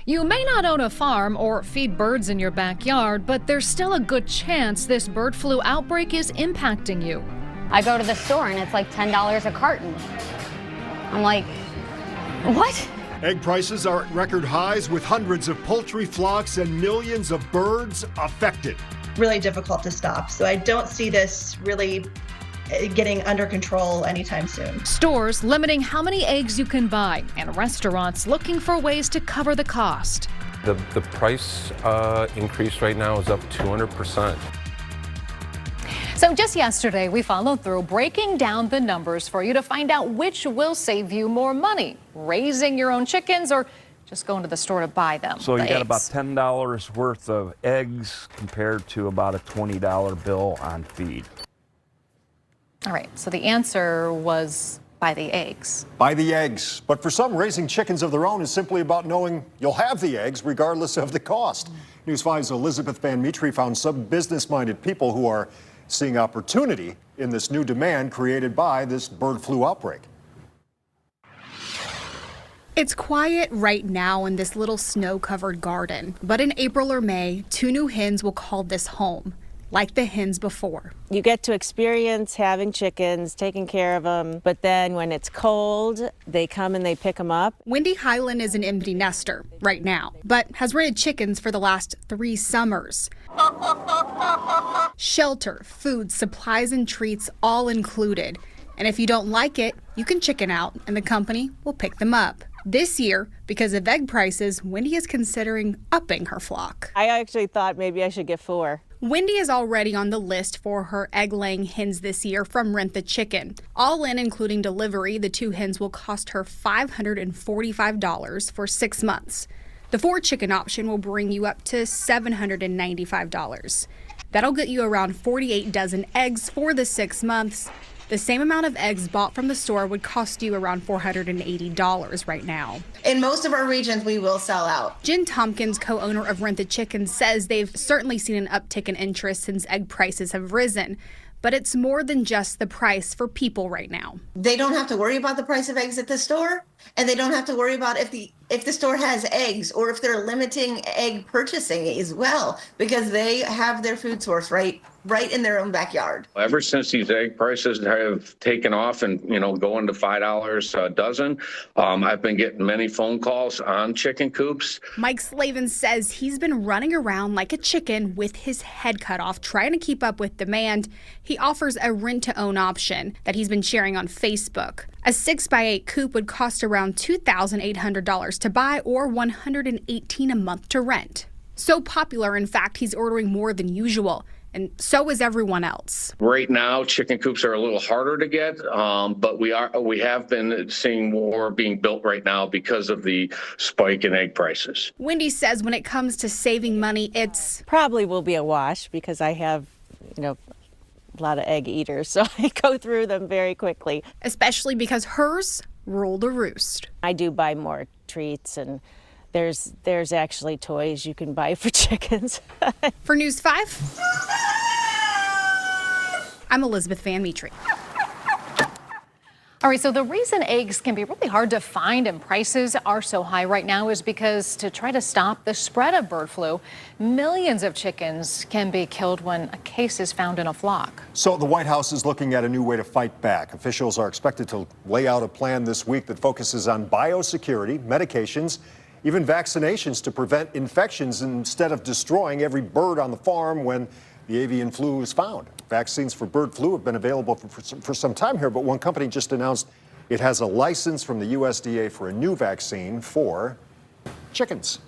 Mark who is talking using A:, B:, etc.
A: You may not own a farm or feed birds in your backyard, but there's still a good chance this bird flu outbreak is impacting you.
B: I go to the store and it's like $10 a carton. I'm like, what?
C: Egg prices are at record highs with hundreds of poultry flocks and millions of birds affected.
D: Really difficult to stop. So I don't see this really getting under control anytime soon.
A: Stores limiting how many eggs you can buy, and restaurants looking for ways to cover the cost.
E: The price increase right now is up 200%.
A: So just yesterday, we followed through breaking down the numbers for you to find out which will save you more money, raising your own chickens or just going to the store to buy them.
F: So you got
A: eggs.
F: about $10 worth of eggs compared to about a $20 bill on feed.
A: All right, so the answer was buy the eggs.
C: Buy the eggs. But for some, raising chickens of their own is simply about knowing you'll have the eggs regardless of the cost. News 5's Elizabeth Van Mitri found some business-minded people who are seeing opportunity in this new demand created by this bird flu outbreak.
G: It's quiet right now in this little snow-covered garden, but in April or May, 2 new hens will call this home, like the hens before.
H: You get to experience having chickens, taking care of them, but then when it's cold, they come and they pick them up.
G: Wendy Highland is an empty nester right now, but has raised chickens for the last 3 summers. Shelter, food, supplies, and treats all included. And if you don't like it, you can chicken out and the company will pick them up. This year, because of egg prices, Wendy is considering upping her flock.
H: I actually thought maybe I should get 4.
G: Wendy is already on the list for her egg-laying hens this year from Rent the Chicken. All in, including delivery, the 2 hens will cost her $545 for 6 months. The 4 chicken option will bring you up to $795. That'll get you around 48 dozen eggs for the 6 months. The same amount of eggs bought from the store would cost you around $480 right now.
D: In most of our regions, we will sell out.
G: Jen Tompkins, co-owner of Rent the Chicken, says they've certainly seen an uptick in interest since egg prices have risen. But it's more than just the price for people right now.
D: They don't have to worry about the price of eggs at the store, and they don't have to worry about if the store has eggs or if they're limiting egg purchasing as well, because they have their food source right in their own backyard.
I: Ever since these egg prices have taken off and, going to $5 a dozen, I've been getting many phone calls on chicken coops.
G: Mike Slavin says he's been running around like a chicken with his head cut off, trying to keep up with demand. He offers a rent-to-own option that he's been sharing on Facebook. A 6x8 coop would cost around $2,800 to buy or $118 a month to rent. So popular, in fact, he's ordering more than usual. And so is everyone else.
I: Right now, chicken coops are a little harder to get, but we have been seeing more being built right now because of the spike in egg prices.
G: Wendy says when it comes to saving money, it's
H: Probably will be a wash because I have, a lot of egg eaters, so I go through them very quickly.
G: especially because hers rule the roost.
H: I do buy more treats, and there's actually toys you can buy for chickens.
G: For News 5, I'm Elizabeth Van Mitri.
A: All right, so the reason eggs can be really hard to find and prices are so high right now is because to try to stop the spread of bird flu, millions of chickens can be killed when a case is found in a flock.
C: So the White House is looking at a new way to fight back. Officials are expected to lay out a plan this week that focuses on biosecurity, medications, even vaccinations to prevent infections instead of destroying every bird on the farm when the avian flu is found. Vaccines for bird flu have been available for some time here, but one company just announced it has a license from the USDA for a new vaccine for chickens.